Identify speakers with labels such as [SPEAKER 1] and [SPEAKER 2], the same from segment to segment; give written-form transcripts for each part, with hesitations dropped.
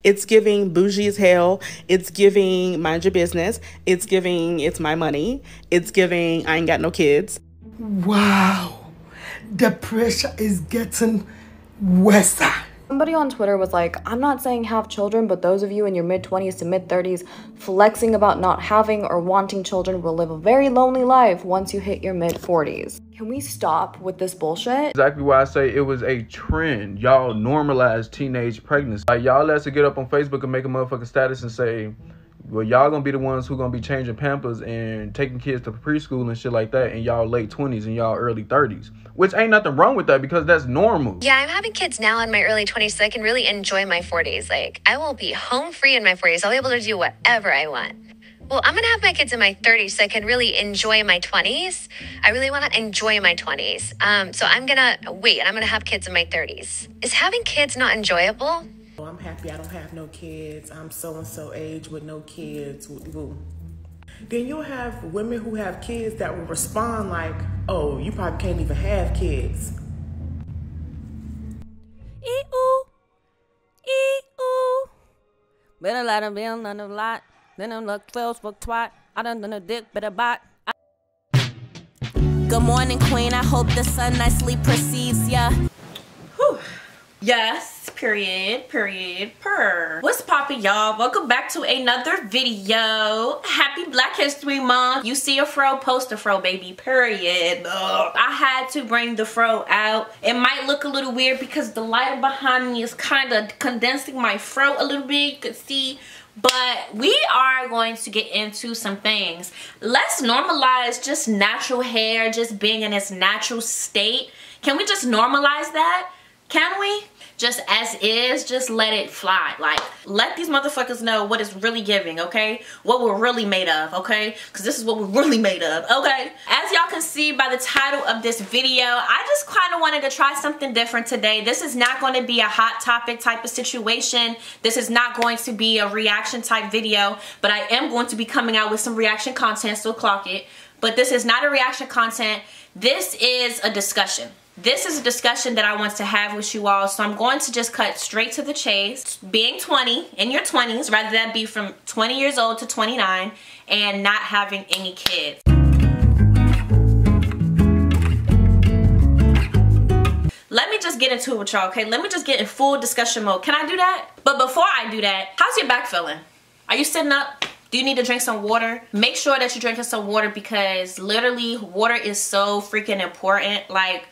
[SPEAKER 1] It's giving bougie as hell. It's giving mind your business. It's giving it's my money. It's giving I ain't got no kids.
[SPEAKER 2] Wow, the pressure is getting worse.
[SPEAKER 3] Somebody on Twitter was like, I'm not saying have children, but those of you in your mid-20s to mid-30s flexing about not having or wanting children will live a very lonely life once you hit your mid-40s. Can we stop with this bullshit?
[SPEAKER 4] Exactly why I say it was a trend. Y'all normalized teenage pregnancy. Like, y'all let us get up on Facebook and make a motherfucking status and say, well, y'all gonna be the ones who gonna be changing Pampers and taking kids to preschool and shit like that in y'all late 20s and y'all early 30s. Which ain't nothing wrong with that because that's normal.
[SPEAKER 5] Yeah, I'm having kids now in my early 20s so I can really enjoy my 40s. Like, I will be home free in my 40s. I'll be able to do whatever I want. Well, I'm going to have my kids in my 30s so I can really enjoy my 20s. I really want to enjoy my 20s. So I'm going to wait and I'm going to have kids in my 30s. Is having kids not enjoyable?
[SPEAKER 6] I'm happy I don't have no kids. I'm so-and-so age with no kids. Woo. Then you'll have women who have kids that will respond like, oh, you probably can't even have kids.
[SPEAKER 7] Ee-oo. Ee-oo. Better let them be on the lot. Then I'm look close for twat. I done a dick, better bot. Good morning, queen. I hope the sun nicely precedes ya. Whew. Yes, period, purr. What's poppin', y'all? Welcome back to another video. Happy Black History Month. You see a fro, post a fro, baby, period. Ugh. I had to bring the fro out. It might look a little weird because the light behind me is kind of condensing my fro a little bit. You can see. But we are going to get into some things. Let's normalize just natural hair, just being in its natural state. Can we just normalize that? Can we? Just as is, just let it fly. Like, let these motherfuckers know what it's really giving, okay? What we're really made of, okay? Because this is what we're really made of, okay? As y'all can see by the title of this video, I just kind of wanted to try something different today. This is not going to be a hot topic type of situation. This is not going to be a reaction type video, but I am going to be coming out with some reaction content, so clock it. But this is not a reaction content. This is a discussion. This is a discussion that I want to have with you all, so I'm going to just cut straight to the chase. Being 20, in your 20s, rather that be from 20 years old to 29, and not having any kids. Let me just get into it with y'all, okay? Let me just get in full discussion mode. Can I do that? But before I do that, how's your back feeling? Are you sitting up? Do you need to drink some water? Make sure that you're drinking some water because literally water is so freaking important. Like,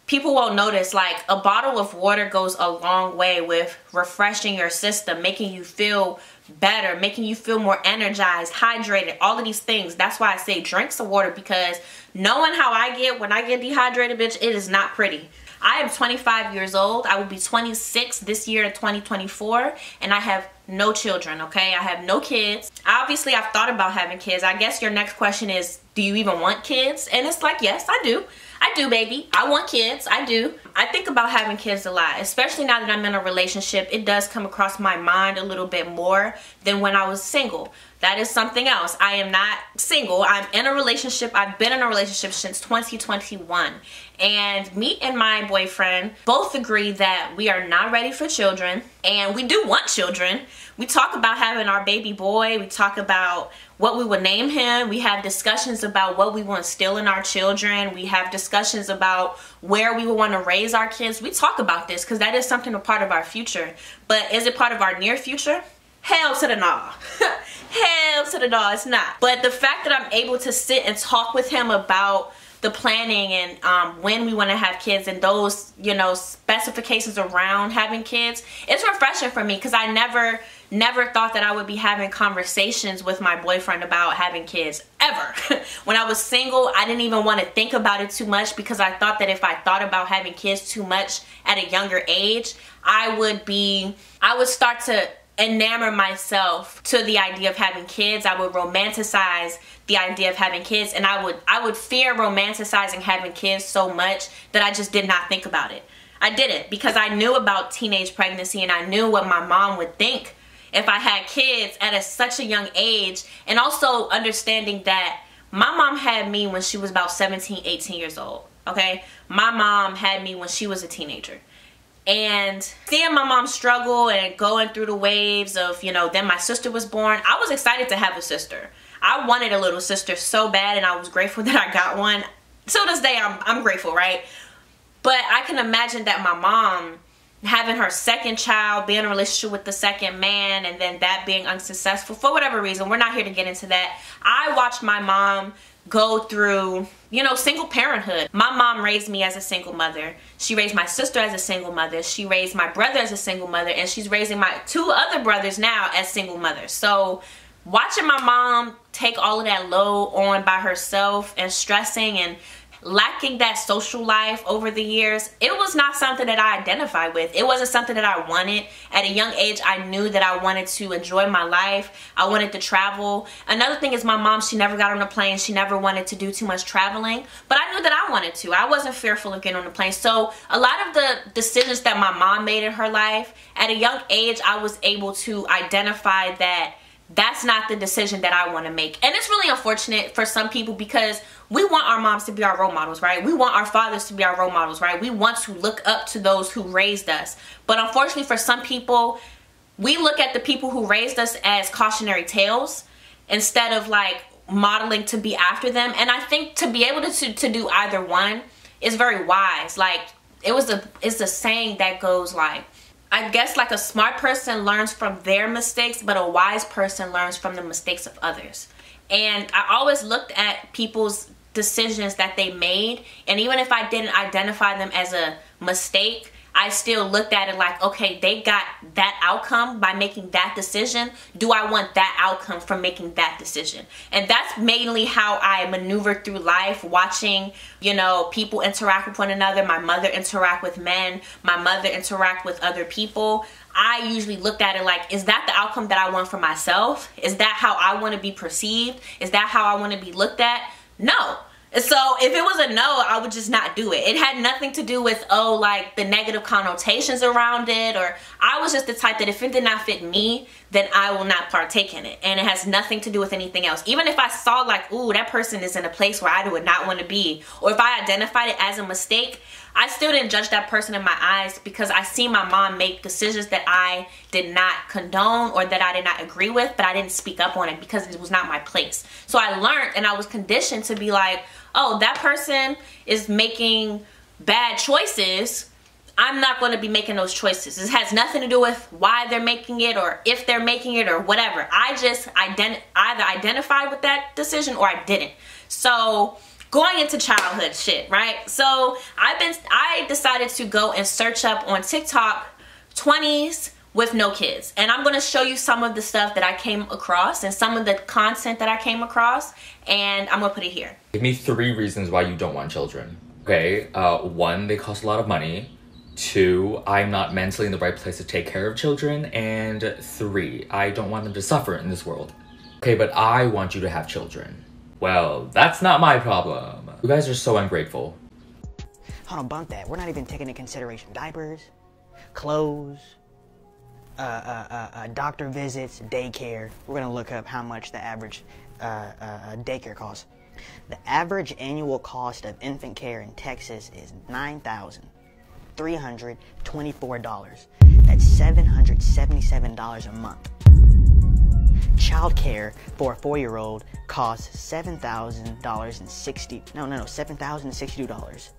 [SPEAKER 7] people won't notice, like, a bottle of water goes a long way with refreshing your system, making you feel better, making you feel more energized, hydrated, all of these things. That's why I say drink some water, because knowing how I get when I get dehydrated, bitch, it is not pretty. I am 25 years old. I will be 26 this year in 2024, and I have no children, okay? I have no kids. Obviously, I've thought about having kids. I guess your next question is, do you even want kids? And it's like, yes, I do. I do, baby. I want kids. I do. I think about having kids a lot, especially now that I'm in a relationship. It does come across my mind a little bit more than when I was single. That is something else. I am not single. I'm in a relationship. I've been in a relationship since 2021. And me and my boyfriend both agree that we are not ready for children. And we do want children. We talk about having our baby boy. We talk about what we would name him. We have discussions about what we want to instill in our children. We have discussions about where we would want to raise our kids. We talk about this because that is something a part of our future. But is it part of our near future? Hell to the nah. Hell to the nah, it's not. But the fact that I'm able to sit and talk with him about the planning and when we want to have kids and those, you know, specifications around having kids, it's refreshing for me because I never thought that I would be having conversations with my boyfriend about having kids, ever. When I was single, I didn't even want to think about it too much because I thought that if I thought about having kids too much at a younger age, I would start to enamor myself to the idea of having kids. I would romanticize the idea of having kids, and I would fear romanticizing having kids so much that I just did not think about it. I didn't, because I knew about teenage pregnancy and I knew what my mom would think if I had kids at such a young age, and also understanding that my mom had me when she was about 17, 18 years old, okay? My mom had me when she was a teenager. And seeing my mom struggle and going through the waves of, you know, then my sister was born. I was excited to have a sister. I wanted a little sister so bad, and I was grateful that I got one. To this day, I'm grateful, right? But I can imagine that my mom having her second child, being in a relationship with the second man, and then that being unsuccessful for whatever reason. We're not here to get into that. I watched my mom go through, you know, single parenthood. My mom raised me as a single mother. She raised my sister as a single mother. She raised my brother as a single mother, and she's raising my 2 other brothers now as single mothers. So watching my mom take all of that load on by herself and stressing and lacking that social life over the years, it was not something that I identified with. It wasn't something that I wanted. At a young age, I knew that I wanted to enjoy my life. I wanted to travel. Another thing is my mom, she never got on a plane. She never wanted to do too much traveling, but I knew that I wanted to. I wasn't fearful of getting on a plane. So a lot of the decisions that my mom made in her life, at a young age, I was able to identify that that's not the decision that I want to make. And it's really unfortunate for some people because we want our moms to be our role models, right? We want our fathers to be our role models, right? We want to look up to those who raised us. But unfortunately for some people, we look at the people who raised us as cautionary tales instead of like modeling to be after them. And I think to be able to do either one is very wise. Like it's a saying that goes like, I guess like a smart person learns from their mistakes, but a wise person learns from the mistakes of others. And I always looked at people's decisions that they made, and even if I didn't identify them as a mistake, I still looked at it like, okay, they got that outcome by making that decision. Do I want that outcome from making that decision? And that's mainly how I maneuvered through life, watching, you know, people interact with one another, my mother interact with men, my mother interact with other people. I usually looked at it like, is that the outcome that I want for myself? Is that how I want to be perceived? Is that how I want to be looked at? No. So if it was a no, I would just not do it. It had nothing to do with, oh, like the negative connotations around it, or I was just the type that if it did not fit me, then I will not partake in it. And it has nothing to do with anything else. Even if I saw like, ooh, that person is in a place where I would not want to be, or if I identified it as a mistake, I still didn't judge that person in my eyes because I see my mom make decisions that I did not condone or that I did not agree with, but I didn't speak up on it because it was not my place. So I learned and I was conditioned to be like, oh, that person is making bad choices. I'm not going to be making those choices. This has nothing to do with why they're making it or if they're making it or whatever. I just either identified with that decision or I didn't. So going into childhood shit, right? So I decided to go and search up on TikTok 20s with no kids. And I'm going to show you some of the stuff that I came across and some of the content that I came across. And I'm going to put it here.
[SPEAKER 8] Give me 3 reasons why you don't want children. Okay, 1, they cost a lot of money. 2, I'm not mentally in the right place to take care of children. And 3, I don't want them to suffer in this world. Okay, but I want you to have children. Well, that's not my problem. You guys are so ungrateful.
[SPEAKER 9] Hold on, bump that. We're not even taking into consideration diapers, clothes, doctor visits, daycare. We're gonna look up how much the average daycare costs. The average annual cost of infant care in Texas is $9,324. That's $777 a month. Child care for a 4-year-old costs $7,062,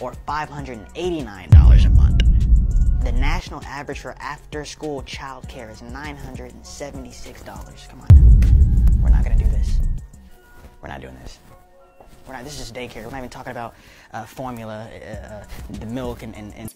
[SPEAKER 9] or $589 a month. The national average for after-school child care is $976. Come on now. We're not gonna do this. We're not doing this. This is just daycare. We're not even talking about formula, the milk and...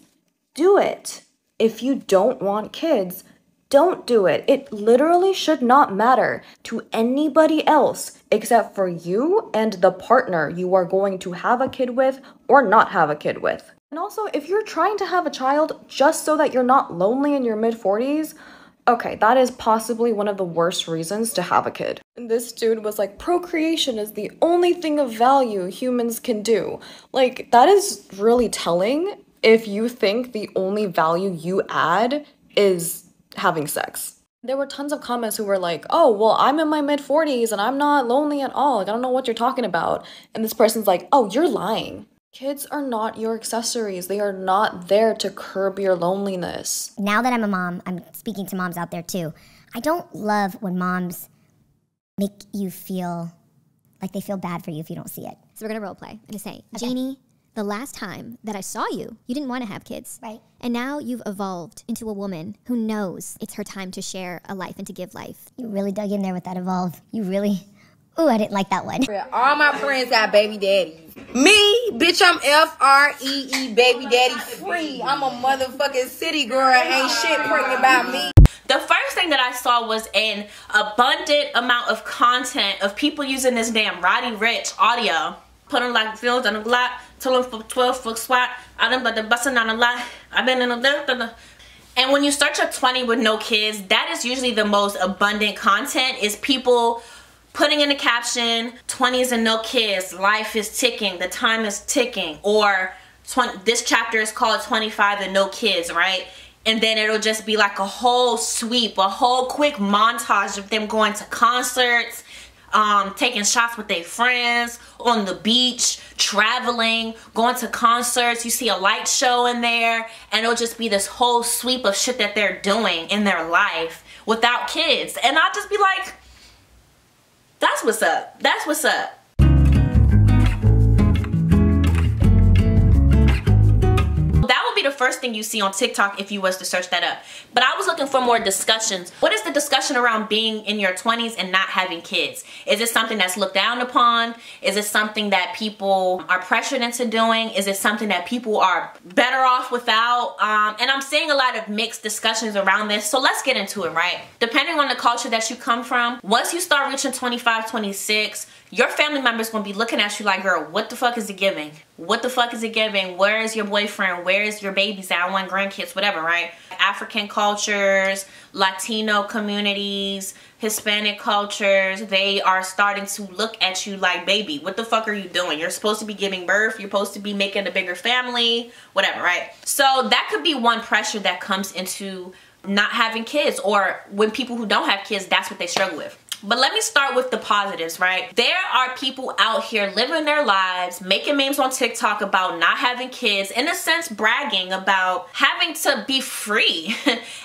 [SPEAKER 3] Do it. If you don't want kids, don't do it. It literally should not matter to anybody else except for you and the partner you are going to have a kid with or not have a kid with. And also, if you're trying to have a child just so that you're not lonely in your mid-40s, okay, that is possibly one of the worst reasons to have a kid. And this dude was like, procreation is the only thing of value humans can do. Like, that is really telling if you think the only value you add is having sex. There were tons of comments who were like, oh, well, I'm in my mid-40s and I'm not lonely at all. Like, I don't know what you're talking about. And this person's like, oh, you're lying. Kids are not your accessories. They are not there to curb your loneliness.
[SPEAKER 10] Now that I'm a mom, I'm speaking to moms out there too. I don't love when moms make you feel like they feel bad for you if you don't see it.
[SPEAKER 11] So we're gonna role play. I'm gonna say, okay. Jeannie, the last time that I saw you, you didn't want to have kids.
[SPEAKER 10] Right.
[SPEAKER 11] And now you've evolved into a woman who knows it's her time to share a life and to give life.
[SPEAKER 10] You really dug in there with that evolve. You really, ooh, I didn't like that one.
[SPEAKER 12] All my friends got baby daddies. Me, bitch, I'm F-R-E-E, baby daddy free. I'm a motherfucking city girl. Ain't shit pregnant about me.
[SPEAKER 7] The first thing that I saw was an abundant amount of content of people using this damn Roddy Ricch audio. Put on like fields on the block, till them for 12 foot swat. I done but the bustin' on the lot. I've been in the. And when you search up 20 with no kids, that is usually the most abundant content, is people putting in the caption, 20s and no kids, life is ticking, the time is ticking, or this chapter is called 25 and no kids, right? And then it'll just be like a whole sweep, a whole quick montage of them going to concerts, taking shots with their friends, on the beach, traveling, going to concerts. You see a light show in there, and it'll just be this whole sweep of shit that they're doing in their life without kids. And I'll just be like, that's what's up. That's what's up. That would be the first thing you see on TikTok if you was to search that up. But I was looking for more discussions. What is the discussion around being in your 20s and not having kids? Is it something that's looked down upon? Is it something that people are pressured into doing? Is it something that people are better off without? And I'm seeing a lot of mixed discussions around this. So let's get into it, right? Depending on the culture that you come from, once you start reaching 25, 26, your family members gonna be looking at you like, girl, what the fuck is it giving? What the fuck is it giving? Where is your boyfriend? Where is your babies at? I want grandkids, whatever, right? African cultures, Latino communities, Hispanic cultures, they are starting to look at you like, baby, what the fuck are you doing? You're supposed to be giving birth. You're supposed to be making a bigger family, whatever, right? So that could be one pressure that comes into not having kids, or when people who don't have kids, that's what they struggle with. But let me start with the positives, right? There are people out here living their lives, making memes on TikTok about not having kids, in a sense bragging about having to be free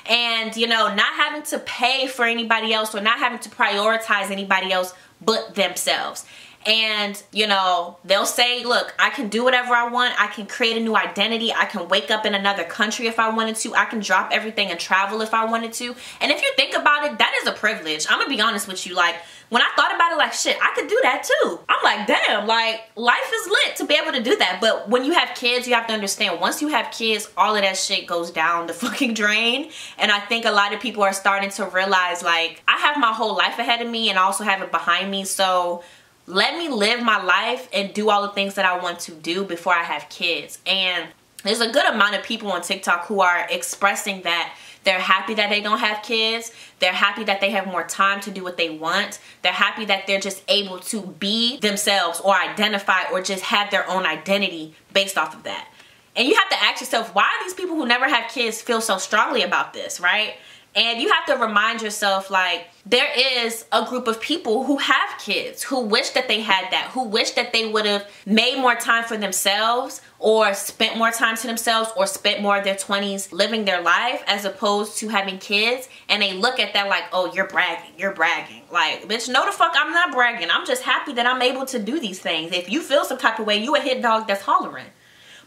[SPEAKER 7] and, you know, not having to pay for anybody else, or not having to prioritize anybody else but themselves. And, you know, they'll say, look, I can do whatever I want. I can create a new identity. I can wake up in another country if I wanted to. I can drop everything and travel if I wanted to. And if you think about it, that is a privilege. I'm gonna be honest with you. Like, when I thought about it, like, shit, I could do that too. I'm like, damn, like, life is lit to be able to do that. But when you have kids, you have to understand, once you have kids, all of that shit goes down the fucking drain. And I think a lot of people are starting to realize, like, I have my whole life ahead of me and I also have it behind me. So let me live my life and do all the things that I want to do before I have kids. And there's a good amount of people on TikTok who are expressing that they're happy that they don't have kids. They're happy that they have more time to do what they want. They're happy that they're just able to be themselves, or identify, or just have their own identity based off of that. And you have to ask yourself, why do these people who never have kids feel so strongly about this, right? And you have to remind yourself, like, there is a group of people who have kids, who wish that they had that, who wish that they would have made more time for themselves, or spent more time to themselves, or spent more of their 20s living their life as opposed to having kids. And they look at that like, oh, you're bragging, you're bragging. Like, bitch, no the fuck, I'm not bragging. I'm just happy that I'm able to do these things. If you feel some type of way, you a hit dog that's hollering.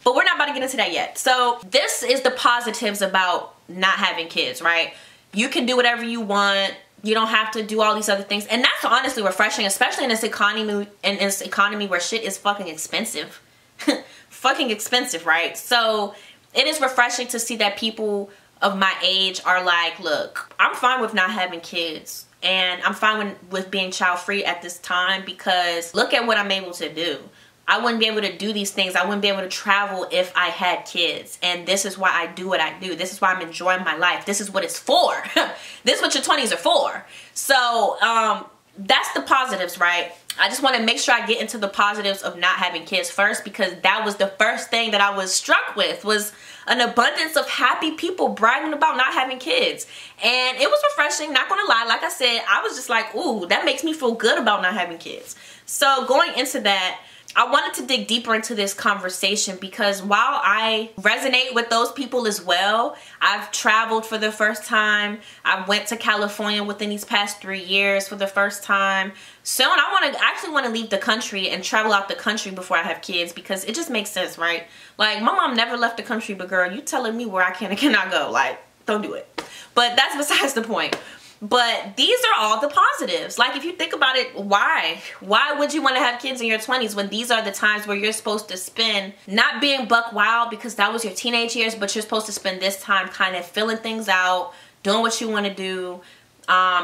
[SPEAKER 7] But we're not about to get into that yet. So this is the positives about not having kids, right? You can do whatever you want. You don't have to do all these other things. And that's honestly refreshing, especially in this economy where shit is fucking expensive. Fucking expensive, right? So it is refreshing to see that people of my age are like, look, I'm fine with not having kids. And I'm fine with being child free at this time, because look at what I'm able to do. I wouldn't be able to do these things. I wouldn't be able to travel if I had kids. And this is why I do what I do. This is why I'm enjoying my life. This is what it's for. This is what your 20s are for. So that's the positives, right? I just want to make sure I get into the positives of not having kids first, because that was the first thing that I was struck with, was an abundance of happy people bragging about not having kids. And it was refreshing, not gonna lie. Like I said, I was just like, ooh, that makes me feel good about not having kids. So going into that, I wanted to dig deeper into this conversation because while I resonate with those people as well, I've traveled for the first time. I went to California within these past 3 years for the first time. Soon I actually want to leave the country and travel out the country before I have kids because it just makes sense, right? Like, my mom never left the country, but girl, you telling me where I can and cannot go. Like, don't do it. But that's besides the point. But these are all the positives. Like, if you think about it, why? Why would you want to have kids in your 20s when these are the times where you're supposed to spend not being buck wild because that was your teenage years, but you're supposed to spend this time kind of filling things out, doing what you want to do,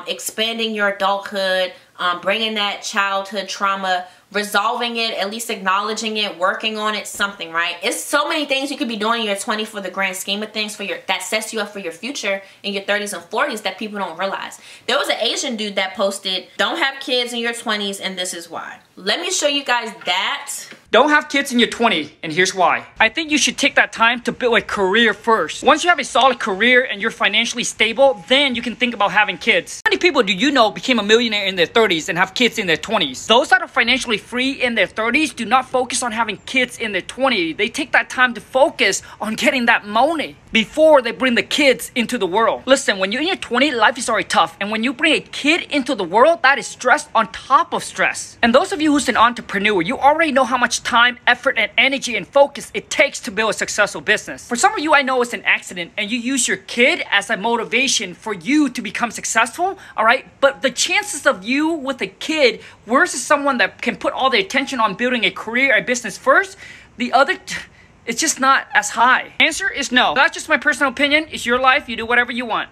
[SPEAKER 7] expanding your adulthood, bringing that childhood trauma, resolving it, at least acknowledging it, working on it, something, right? It's so many things you could be doing in your 20s for the grand scheme of things, that sets you up for your future in your 30s and 40s that people don't realize. There was an Asian dude that posted, don't have kids in your 20s and this is why. Let me show you guys that.
[SPEAKER 13] Don't have kids in your 20s, and here's why. I think you should take that time to build a career first. Once you have a solid career and you're financially stable, then you can think about having kids. How many people do you know became a millionaire in their 30s and have kids in their 20s? Those that are financially free in their 30s do not focus on having kids in their 20s. They take that time to focus on getting that money before they bring the kids into the world. Listen, when you're in your 20s, life is already tough. And when you bring a kid into the world, that is stress on top of stress. And those of you who's an entrepreneur, you already know how much time, effort, and energy and focus it takes to build a successful business. For some of you, I know it's an accident and you use your kid as a motivation for you to become successful, all right? But the chances of you with a kid versus someone that can put all the attention on building a career, a business first, it's just not as high. Answer is no. That's just my personal opinion. It's your life. You do whatever you want.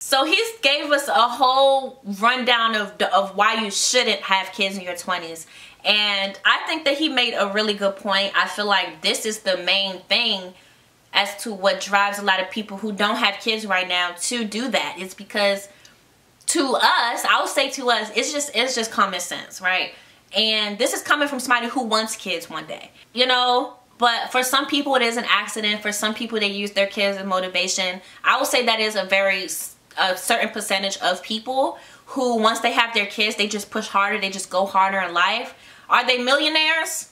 [SPEAKER 7] So he gave us a whole rundown of why you shouldn't have kids in your 20s. And I think that he made a really good point. I feel like this is the main thing as to what drives a lot of people who don't have kids right now to do that. It's because to us, I would say to us, it's just common sense, right? And this is coming from somebody who wants kids one day, you know? But for some people, it is an accident. For some people, they use their kids as motivation. I would say that is a certain percentage of people who, once they have their kids, they just push harder. They just go harder in life. Are they millionaires?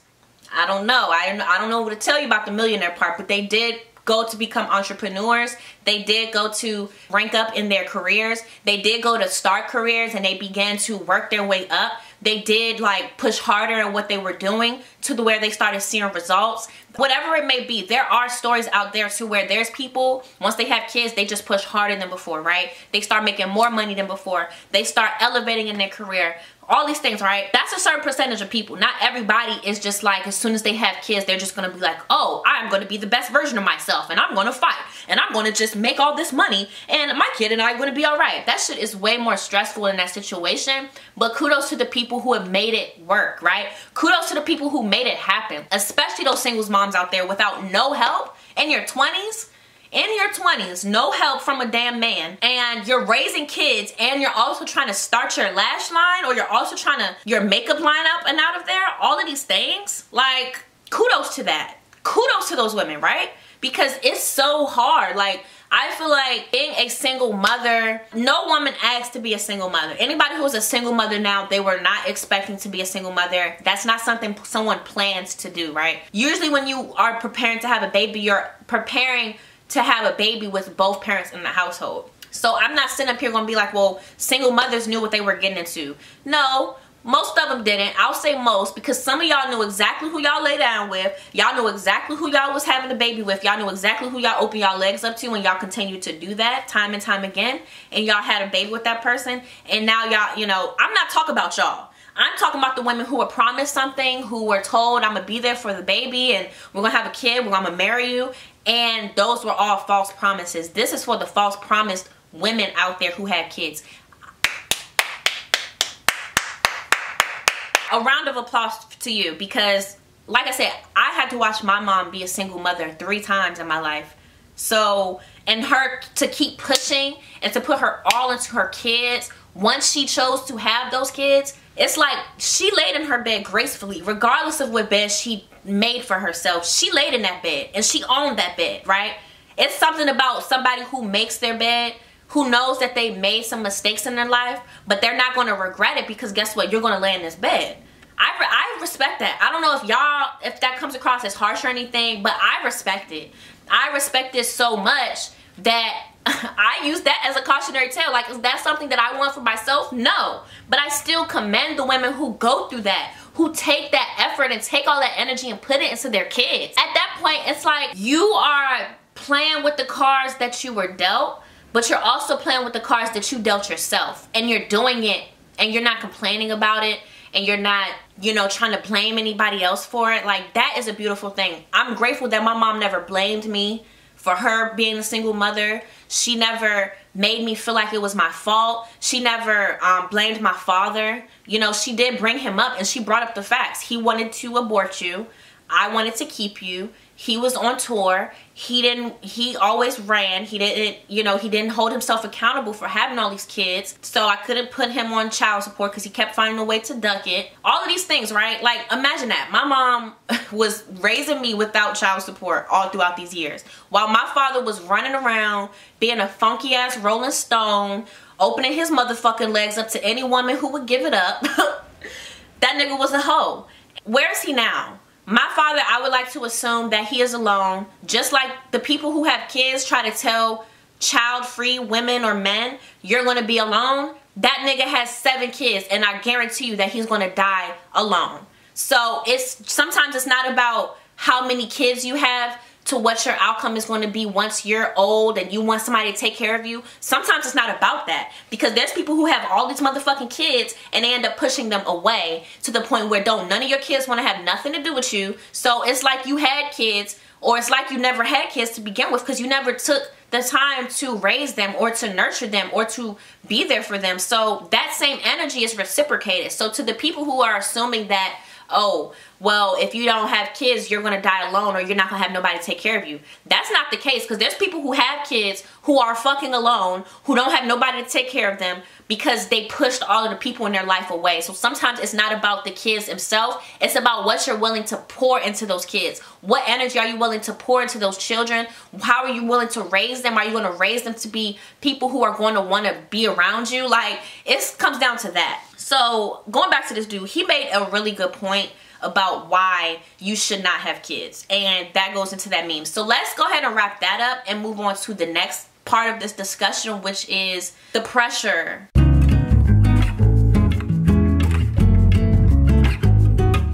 [SPEAKER 7] I don't know. I don't know what to tell you about the millionaire part, but they did go to become entrepreneurs. They did go to rank up in their careers. They did go to start careers and they began to work their way up. They did like push harder in what they were doing to where they started seeing results. Whatever it may be, there are stories out there to where there's people, once they have kids, they just push harder than before, right? They start making more money than before. They start elevating in their career. All these things, right? That's a certain percentage of people. Not everybody is just like, as soon as they have kids, they're just going to be like, oh, I'm going to be the best version of myself and I'm going to fight and I'm going to just make all this money and my kid and I are going to be all right. That shit is way more stressful in that situation. But kudos to the people who have made it work, right? Kudos to the people who made it happen, especially those singles moms out there without no help in your 20s. In your 20s, no help from a damn man, and you're raising kids, and you're also trying to start your lash line, or you're also trying to, your makeup line up and out of there, all of these things, like, kudos to that. Kudos to those women, right? Because it's so hard. Like, I feel like being a single mother, no woman asks to be a single mother. Anybody who's a single mother now, they were not expecting to be a single mother. That's not something someone plans to do, right? Usually when you are preparing to have a baby, you're preparing to have a baby with both parents in the household. So I'm not sitting up here gonna be like, well, single mothers knew what they were getting into. No, most of them didn't. I'll say most, because some of y'all knew exactly who y'all lay down with. Y'all knew exactly who y'all was having a baby with. Y'all knew exactly who y'all open y'all legs up to, and y'all continue to do that time and time again. And y'all had a baby with that person. And now y'all, you know, I'm not talking about y'all. I'm talking about the women who were promised something, who were told, I'm gonna be there for the baby and we're gonna have a kid, I'm gonna marry you. And those were all false promises. This is for the false promised women out there who have kids. A round of applause to you, because like I said, I had to watch my mom be a single mother 3 times in my life. So, and her to keep pushing and to put her all into her kids, once she chose to have those kids, it's like she laid in her bed gracefully, regardless of what bed she made for herself. She laid in that bed and she owned that bed, right? It's something about somebody who makes their bed, who knows that they made some mistakes in their life, but they're not going to regret it, because guess what? You're going to lay in this bed. I respect that. I don't know if that comes across as harsh or anything, but I respect it. I respect this so much that I use that as a cautionary tale. Like, is that something that I want for myself? No. But I still commend the women who go through that, who take that effort and take all that energy and put it into their kids. At that point, it's like you are playing with the cards that you were dealt, but you're also playing with the cards that you dealt yourself. And you're doing it, and you're not complaining about it, and you're not, you know, trying to blame anybody else for it. Like, that is a beautiful thing. I'm grateful that my mom never blamed me for her being a single mother. She never made me feel like it was my fault. She never blamed my father. You know, she did bring him up, and she brought up the facts. He wanted to abort you. I wanted to keep you. He was on tour. He always ran. He didn't, you know, he didn't hold himself accountable for having all these kids. So I couldn't put him on child support because he kept finding a way to duck it. All of these things, right? Like, imagine that. My mom was raising me without child support all throughout these years, while my father was running around being a funky ass Rolling Stone, opening his motherfucking legs up to any woman who would give it up. That nigga was a hoe. Where is he now? My father, I would like to assume that he is alone. Just like the people who have kids try to tell child-free women or men, you're going to be alone. That nigga has 7 kids, and I guarantee you that he's going to die alone. So sometimes it's not about how many kids you have to what your outcome is going to be once you're old and you want somebody to take care of you. Sometimes it's not about that, because there's people who have all these motherfucking kids and they end up pushing them away to the point where none of your kids want to have nothing to do with you. So it's like you had kids, or it's like you never had kids to begin with, because you never took the time to raise them or to nurture them or to be there for them. So that same energy is reciprocated. So to the people who are assuming that, oh, well, if you don't have kids, you're going to die alone, or you're not going to have nobody to take care of you. That's not the case, because there's people who have kids who are fucking alone, who don't have nobody to take care of them because they pushed all of the people in their life away. So sometimes it's not about the kids themselves. It's about what you're willing to pour into those kids. What energy are you willing to pour into those children? How are you willing to raise them? Are you going to raise them to be people who are going to want to be around you? Like, it comes down to that. So going back to this dude, he made a really good point about why you should not have kids, and that goes into that meme. So let's go ahead and wrap that up and move on to the next part of this discussion, which is the pressure.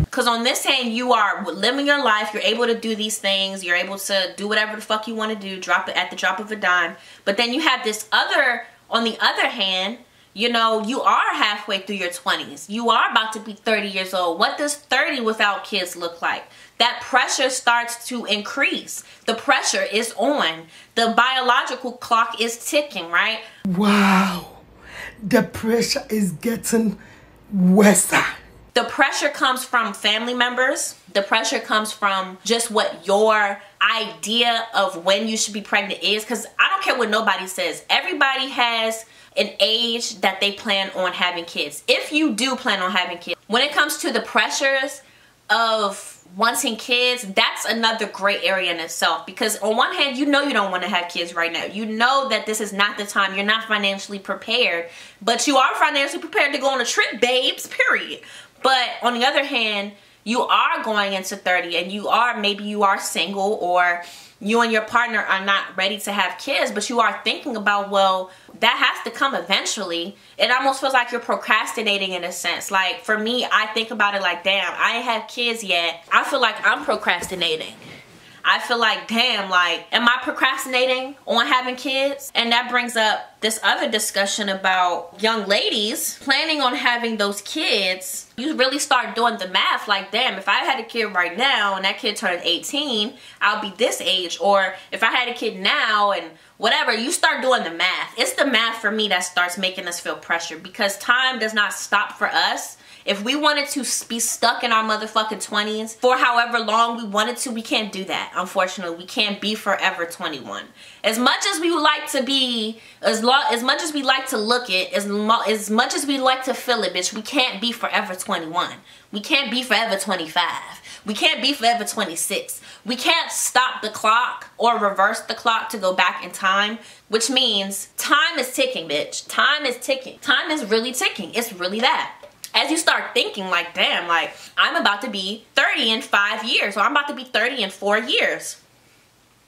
[SPEAKER 7] Because on this hand, you are living your life, you're able to do these things, you're able to do whatever the fuck you want to do, drop it at the drop of a dime. But then you have this other, on the other hand, you know, you are halfway through your 20s. You are about to be 30 years old. What does 30 without kids look like? That pressure starts to increase. The pressure is on. The biological clock is ticking, right?
[SPEAKER 2] Wow. The pressure is getting worse.
[SPEAKER 7] The pressure comes from family members. The pressure comes from just what your idea of when you should be pregnant is. Because I don't care what nobody says. Everybody has an age that they plan on having kids. If you do plan on having kids. When it comes to the pressures of wanting kids, that's another great area in itself. Because on one hand, you know you don't want to have kids right now. You know that this is not the time. You're not financially prepared. But you are financially prepared to go on a trip, babes, period. But on the other hand, you are going into 30 and maybe you are single, or you and your partner are not ready to have kids, but you are thinking about, well, that has to come eventually. It almost feels like you're procrastinating in a sense. Like, for me, I think about it like, damn, I ain't have kids yet. I feel like I'm procrastinating. I feel like, damn, like, am I procrastinating on having kids? And that brings up this other discussion about young ladies planning on having those kids. You really start doing the math, like, damn, if I had a kid right now and that kid turned 18, I'll be this age. Or if I had a kid now and whatever, you start doing the math. It's the math for me that starts making us feel pressure, because time does not stop for us. If we wanted to be stuck in our motherfucking 20s for however long we wanted to, we can't do that. Unfortunately, we can't be forever 21. As much as we would like to be, as much as we like to look it, as much as we like to feel it, bitch, we can't be forever 21. We can't be forever 25. We can't be forever 26. We can't stop the clock or reverse the clock to go back in time, which means time is ticking, bitch. Time is ticking. Time is really ticking. It's really that. as you start thinking like, damn, like I'm about to be 30 in 5 years, or I'm about to be 30 in 4 years.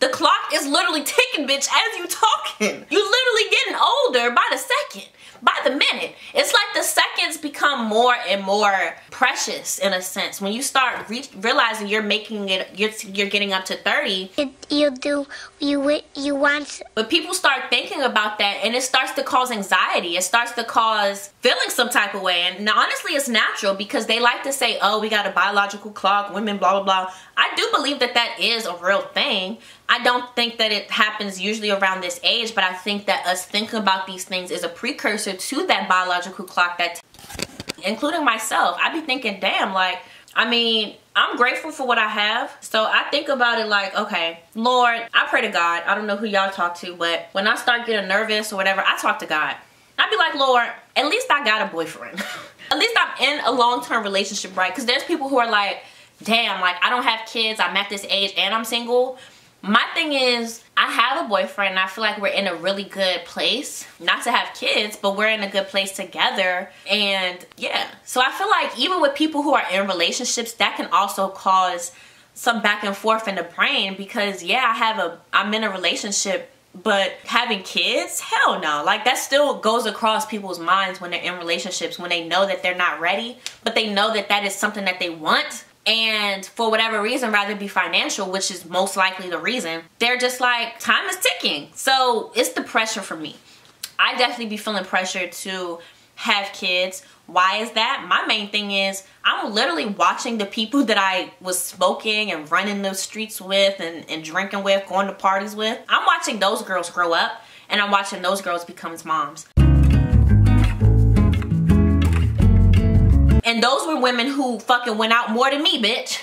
[SPEAKER 7] The clock is literally ticking, bitch, as you talking. You literally getting older by the second, by the minute. It's like the seconds become more and more precious in a sense. When you start realizing you're making it, you're getting up to 30. You want. But people start thinking about that, and it starts to cause anxiety. It starts to cause feeling some type of way. And honestly, it's natural because they like to say, oh, we got a biological clock, women, blah, blah, blah. I do believe that that is a real thing. I don't think that it happens usually around this age, but I think that us thinking about these things is a precursor to that biological clock, that including myself. I be thinking, damn, like, I mean, I'm grateful for what I have. So I think about it like, okay, Lord, I pray to God. I don't know who y'all talk to, but when I start getting nervous or whatever, I talk to God. I'd be like, Lord, at least I got a boyfriend. At least I'm in a long-term relationship, right? Because there's people who are like, damn, like, I don't have kids, I'm at this age and I'm single. My thing is, I have a boyfriend and I feel like we're in a really good place. Not to have kids, but we're in a good place together. And yeah, so I feel like even with people who are in relationships, that can also cause some back and forth in the brain, because yeah, I'm in a relationship, but having kids, hell no. Like, that still goes across people's minds when they're in relationships, when they know that they're not ready, but they know that that is something that they want. And for whatever reason, rather be financial, which is most likely the reason, they're just like, time is ticking. So it's the pressure for me. I definitely be feeling pressure to have kids. Why is that? My main thing is I'm literally watching the people that I was smoking and running the streets with and drinking with, going to parties with. I'm watching those girls grow up, and I'm watching those girls become moms. And those were women who fucking went out more than me, bitch.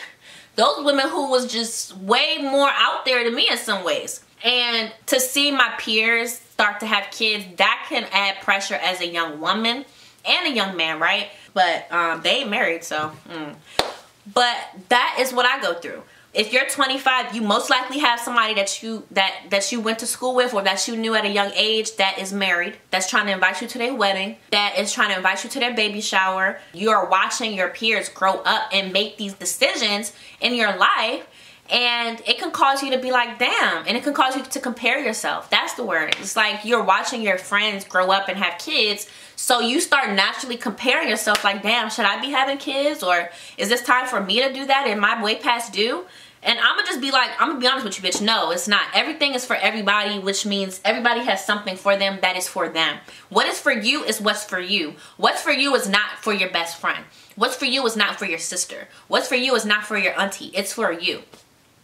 [SPEAKER 7] Those women who was just way more out there than me in some ways. And to see my peers start to have kids, that can add pressure as a young woman and a young man, right? But they ain't married, so. But that is what I go through. If you're 25, you most likely have somebody that you went to school with, or that you knew at a young age, that is married, that's trying to invite you to their wedding, that is trying to invite you to their baby shower. You are watching your peers grow up and make these decisions in your life, and it can cause you to be like, damn, and it can cause you to compare yourself. That's the word. It's like you're watching your friends grow up and have kids, so you start naturally comparing yourself like, damn, should I be having kids, or is this time for me to do that? Am I way past due? And I'm gonna just be like, I'm gonna be honest with you, bitch. No, it's not. Everything is for everybody, which means everybody has something for them that is for them. What is for you is what's for you. What's for you is not for your best friend. What's for you is not for your sister. What's for you is not for your auntie. It's for you.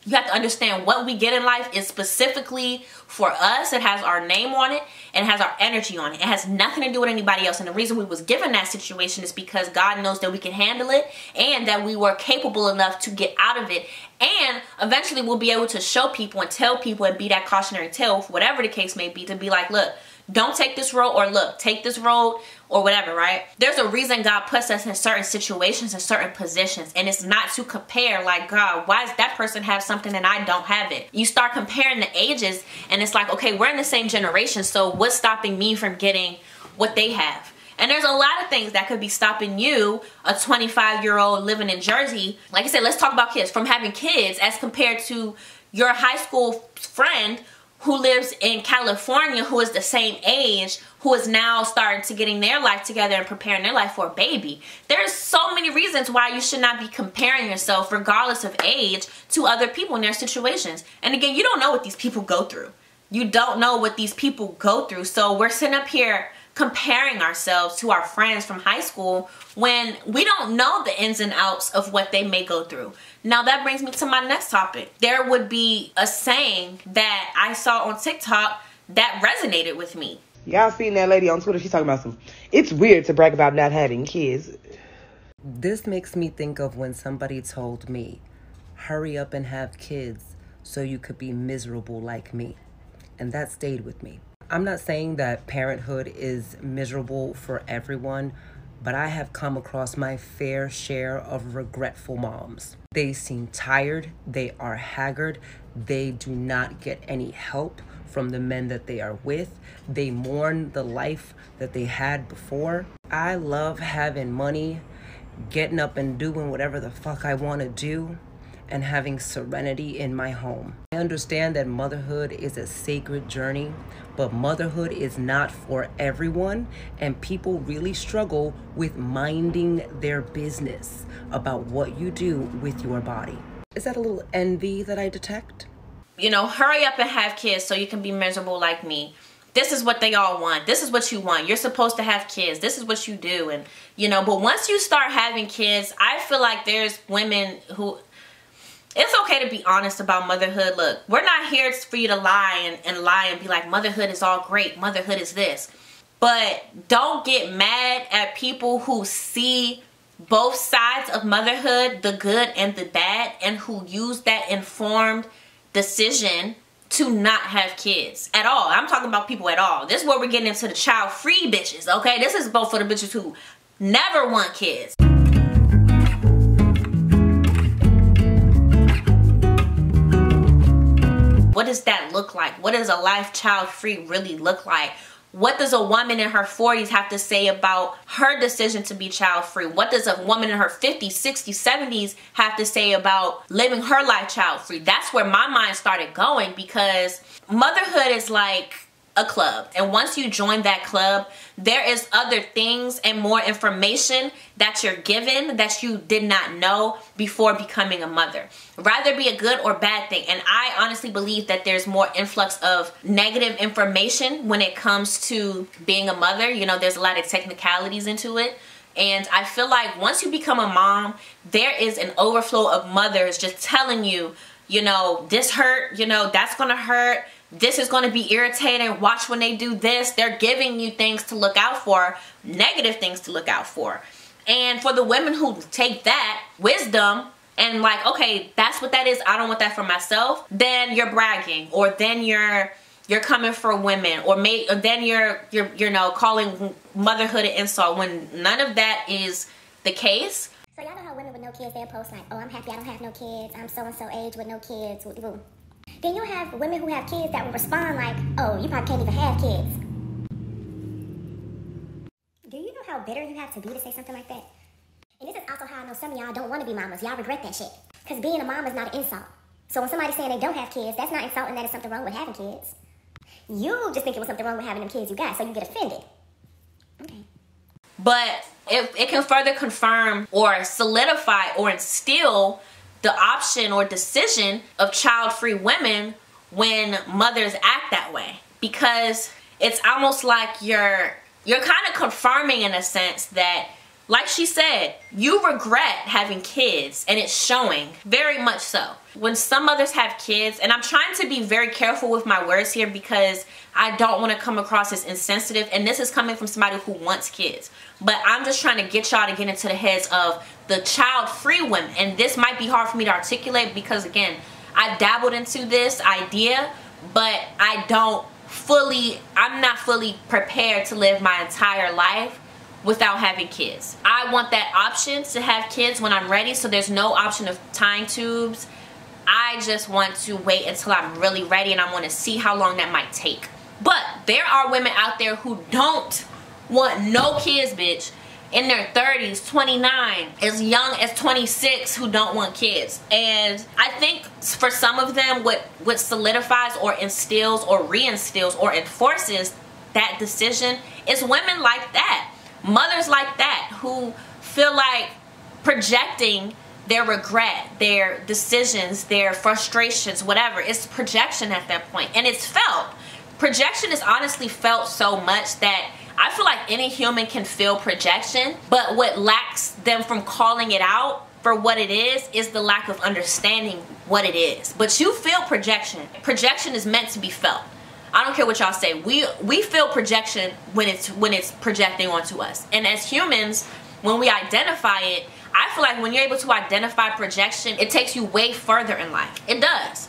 [SPEAKER 7] You have to understand what we get in life is specifically for us. It has our name on it and it has our energy on it. It has nothing to do with anybody else. And the reason we was given that situation is because God knows that we can handle it and that we were capable enough to get out of it. And eventually we'll be able to show people and tell people and be that cautionary tale, whatever the case may be, to be like, look, don't take this road, or look, take this road, or whatever, right? There's a reason God puts us in certain situations and certain positions, and it's not to compare like, God, why does that person have something and I don't have it? You start comparing the ages, and it's like, okay, we're in the same generation, so what's stopping me from getting what they have? And there's a lot of things that could be stopping you, a 25-year-old living in Jersey, like I said, let's talk about kids, from having kids as compared to your high school friend who lives in California, who is the same age, who is now starting to getting their life together and preparing their life for a baby. There's so many reasons why you should not be comparing yourself, regardless of age, to other people in their situations. And again, you don't know what these people go through. You don't know what these people go through. So we're sitting up here comparing ourselves to our friends from high school when we don't know the ins and outs of what they may go through. Now that brings me to my next topic. There would be a saying that I saw on TikTok that resonated with me.
[SPEAKER 14] Y'all seen that lady on Twitter? She's talking about it's weird to brag about not having kids.
[SPEAKER 15] This makes me think of when somebody told me, hurry up and have kids so you could be miserable like me. And that stayed with me. I'm not saying that parenthood is miserable for everyone, but I have come across my fair share of regretful moms. They seem tired, they are haggard, they do not get any help from the men that they are with. They mourn the life that they had before. I love having money, getting up and doing whatever the fuck I want to do, and having serenity in my home. I understand that motherhood is a sacred journey, but motherhood is not for everyone, and people really struggle with minding their business about what you do with your body. Is that a little envy that I detect?
[SPEAKER 7] You know, hurry up and have kids so you can be miserable like me. This is what they all want. This is what you want. You're supposed to have kids. This is what you do. And, you know, but once you start having kids, I feel like there's women who... It's okay to be honest about motherhood. Look, we're not here for you to lie and be like, motherhood is all great. Motherhood is this. But don't get mad at people who see both sides of motherhood, the good and the bad, and who use that informed decision to not have kids at all. I'm talking about people at all. This is where we're getting into the child-free bitches, okay? This is both for the bitches who never want kids. What does that look like? What does a life child-free really look like? What does a woman in her 40s have to say about her decision to be child-free? What does a woman in her 50s, 60s, 70s have to say about living her life child-free? That's where my mind started going, because motherhood is like a club, and once you join that club, there is other things and more information that you're given that you did not know before becoming a mother. Rather be a good or bad thing. And I honestly believe that there's more influx of negative information when it comes to being a mother. You know, there's a lot of technicalities into it. And I feel like once you become a mom, there is an overflow of mothers just telling you, you know, this hurt, you know, that's gonna hurt. This is going to be irritating. Watch when they do this. They're giving you things to look out for, negative things to look out for. And for the women who take that wisdom and like, okay, that's what that is, I don't want that for myself, then you're bragging, or then you're coming for women, or then you're you know, calling motherhood an insult, when none of that is the case.
[SPEAKER 10] So y'all know how women with no kids, they'll post like, oh, I'm happy I don't have no kids, I'm so-and-so age with no kids, woo. Then you'll have women who have kids that will respond like, oh, you probably can't even have kids. Do you know how bitter you have to be to say something like that? And this is also how I know some of y'all don't want to be mamas. Y'all regret that shit. Because being a mom is not an insult. So when somebody's saying they don't have kids, that's not insulting that there's something wrong with having kids. You just think it was something wrong with having them kids you got, so you get offended. Okay.
[SPEAKER 7] But it can further confirm or solidify or instill the option or decision of child-free women when mothers act that way, because it's almost like you're kind of confirming in a sense that, like she said, you regret having kids, and it's showing very much so. When some mothers have kids, and I'm trying to be very careful with my words here because I don't want to come across as insensitive, and this is coming from somebody who wants kids, but I'm just trying to get y'all to get into the heads of the child-free women. And this might be hard for me to articulate because, again, I dabbled into this idea, but I'm not fully prepared to live my entire life without having kids. I want that option to have kids when I'm ready, so there's no option of tying tubes. I just want to wait until I'm really ready, and I want to see how long that might take. But there are women out there who don't want no kids, bitch, in their 30s, 29, as young as 26, who don't want kids. And I think for some of them, what solidifies or instills or reinstills or enforces that decision is women like that, mothers like that, who feel like projecting their regret, their decisions, their frustrations, whatever. It's projection at that point, and it's felt. Projection is honestly felt so much that I feel like any human can feel projection, but what lacks them from calling it out for what it is the lack of understanding what it is. But you feel projection. Projection is meant to be felt. I don't care what y'all say. We feel projection when it's projecting onto us. And as humans, when we identify it, I feel like when you're able to identify projection, it takes you way further in life. It does.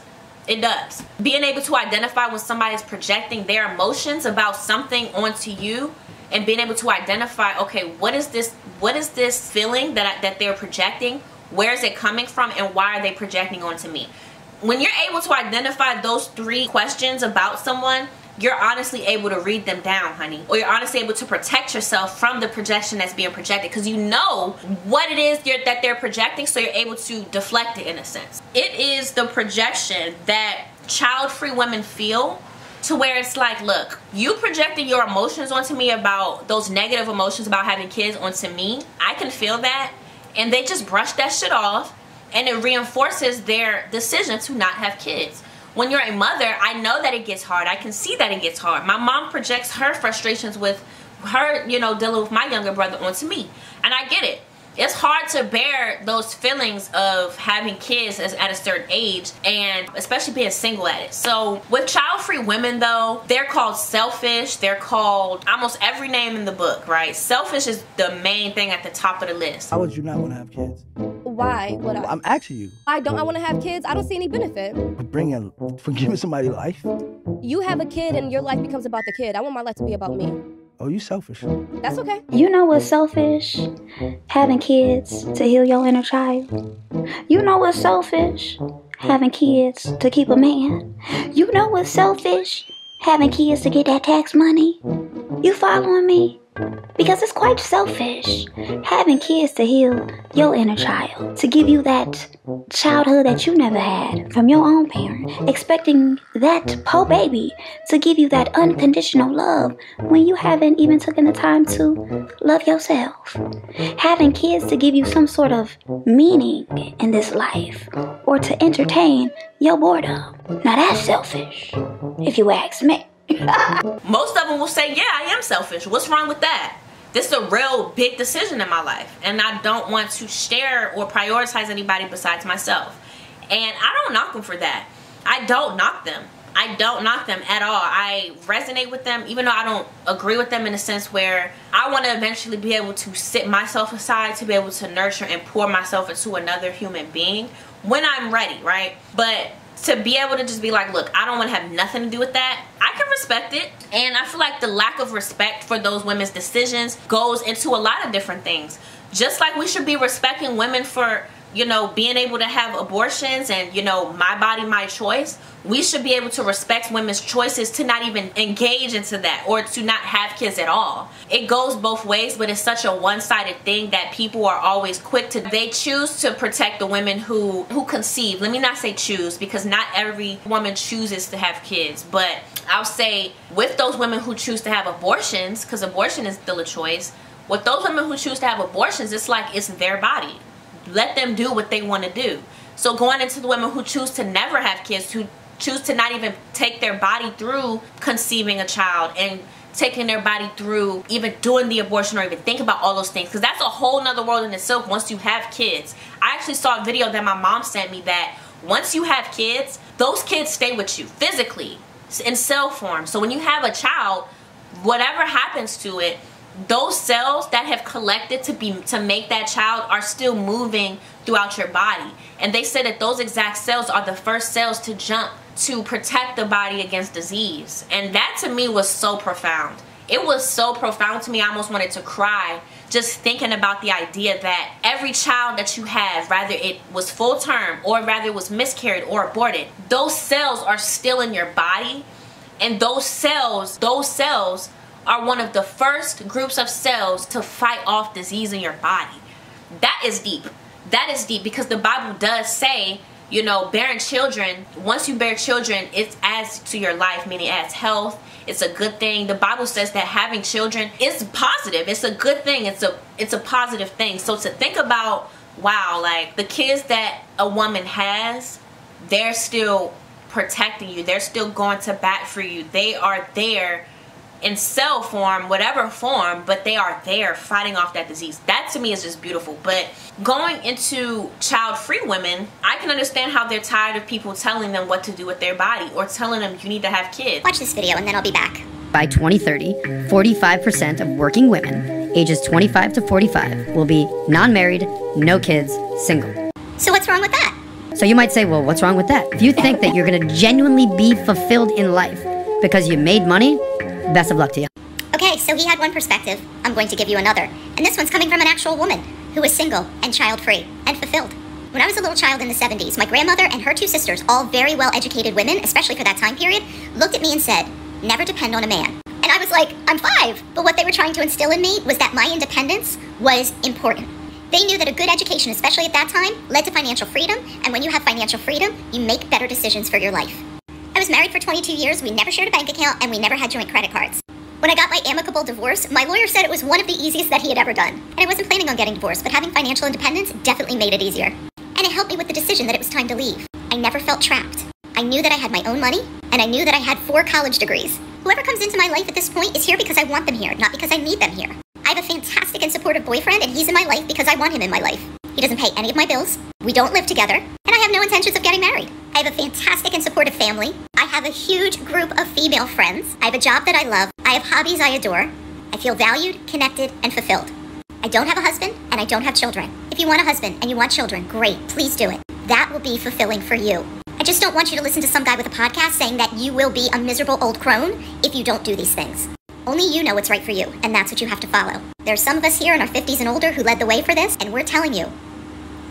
[SPEAKER 7] It does. Being able to identify when somebody's projecting their emotions about something onto you, and being able to identify, okay, what is this feeling that they're projecting? Where is it coming from, and why are they projecting onto me? When you're able to identify those 3 questions about someone, you're honestly able to read them down, honey. Or you're honestly able to protect yourself from the projection that's being projected, because you know what it is that they're projecting, so you're able to deflect it in a sense. It is the projection that child-free women feel, to where it's like, look, you projecting your emotions onto me about those negative emotions about having kids onto me. I can feel that. And they just brush that shit off, and it reinforces their decision to not have kids. When you're a mother, I know that it gets hard. I can see that it gets hard. My mom projects her frustrations with her, you know, dealing with my younger brother onto me. And I get it. It's hard to bear those feelings of having kids at a certain age, and especially being single at it. So with child-free women though, they're called selfish. They're called almost every name in the book, right? Selfish is the main thing at the top of the list.
[SPEAKER 16] How would you not want to have kids?
[SPEAKER 17] Why would I?
[SPEAKER 16] I'm asking you.
[SPEAKER 17] I want to have kids. I don't see any benefit.
[SPEAKER 16] For giving somebody life?
[SPEAKER 17] You have a kid and your life becomes about the kid. I want my life to be about me.
[SPEAKER 16] Oh, you selfish.
[SPEAKER 17] That's okay.
[SPEAKER 18] You know what's selfish? Having kids to heal your inner child. You know what's selfish? Having kids to keep a man. You know what's selfish? Having kids to get that tax money. You following me? Because it's quite selfish having kids to heal your inner child, to give you that childhood that you never had from your own parent, expecting that poor baby to give you that unconditional love when you haven't even taken the time to love yourself. Having kids to give you some sort of meaning in this life, or to entertain your boredom. Now that's selfish, if you ask me.
[SPEAKER 7] Most of them will say, yeah, I am selfish. What's wrong with that? This is a real big decision in my life, and I don't want to share or prioritize anybody besides myself. And I don't knock them for that. I don't knock them. I don't knock them at all. I resonate with them, even though I don't agree with them in a sense where I want to eventually be able to sit myself aside, to be able to nurture and pour myself into another human being when I'm ready, right? But to be able to just be like, look, I don't want to have nothing to do with that, I can respect it. And I feel like the lack of respect for those women's decisions goes into a lot of different things. Just like we should be respecting women for, you know, being able to have abortions and, you know, my body, my choice. We should be able to respect women's choices to not even engage into that, or to not have kids at all. It goes both ways, but it's such a one-sided thing that people are always quick to, they choose to protect the women who conceive. Let me not say choose, because not every woman chooses to have kids, but I'll say with those women who choose to have abortions, because abortion is still a choice, with those women who choose to have abortions, it's like it's their body. Let them do what they want to do. So going into the women who choose to never have kids, who choose to not even take their body through conceiving a child and taking their body through even doing the abortion, or even think about all those things, because that's a whole nother world in itself once you have kids. I actually saw a video that my mom sent me that once you have kids, those kids stay with you physically in cell form. So when you have a child, whatever happens to it, those cells that have collected to make that child are still moving throughout your body. And they said that those exact cells are the first cells to jump to protect the body against disease. And that to me was so profound. It was so profound to me, I almost wanted to cry just thinking about the idea that every child that you have, rather it was full term or rather it was miscarried or aborted, those cells are still in your body. And those cells are one of the first groups of cells to fight off disease in your body. That is deep. That is deep, because the Bible does say, you know, bearing children, once you bear children, it adds to your life, meaning it adds health. It's a good thing. The Bible says that having children is positive. It's a good thing. It's a positive thing. So to think about, wow, like the kids that a woman has, they're still protecting you. They're still going to bat for you. They are there in cell form, whatever form, but they are there fighting off that disease. That to me is just beautiful. But going into child-free women, I can understand how they're tired of people telling them what to do with their body, or telling them you need to have kids.
[SPEAKER 10] Watch this video and then I'll be back.
[SPEAKER 19] By 2030, 45% of working women ages 25 to 45 will be non-married, no kids, single.
[SPEAKER 10] So what's wrong with that?
[SPEAKER 19] So you might say, well, what's wrong with that? If you think that you're going to genuinely be fulfilled in life because you made money, best of luck to you.
[SPEAKER 10] Okay, so he had one perspective. I'm going to give you another. And this one's coming from an actual woman who is single and child-free and fulfilled. When I was a little child in the 70s, my grandmother and her two sisters, all very well-educated women, especially for that time period, looked at me and said, never depend on a man. And I was like, I'm 5. But what they were trying to instill in me was that my independence was important. They knew that a good education, especially at that time, led to financial freedom, and when you have financial freedom, you make better decisions for your life. I was married for 22 years, we never shared a bank account, and we never had joint credit cards. When I got my amicable divorce, my lawyer said it was one of the easiest that he had ever done. And I wasn't planning on getting divorced, but having financial independence definitely made it easier. And it helped me with the decision that it was time to leave. I never felt trapped. I knew that I had my own money, and I knew that I had 4 college degrees. Whoever comes into my life at this point is here because I want them here, not because I need them here. I have a fantastic and supportive boyfriend, and he's in my life because I want him in my life. He doesn't pay any of my bills, we don't live together, and I have no intentions of getting married. I have a fantastic and supportive family. I have a huge group of female friends. I have a job that I love. I have hobbies I adore. I feel valued, connected, and fulfilled. I don't have a husband, and I don't have children. If you want a husband and you want children, great, please do it. That will be fulfilling for you. I just don't want you to listen to some guy with a podcast saying that you will be a miserable old crone if you don't do these things. Only you know what's right for you, and that's what you have to follow. There are some of us here in our 50s and older who led the way for this, and we're telling you,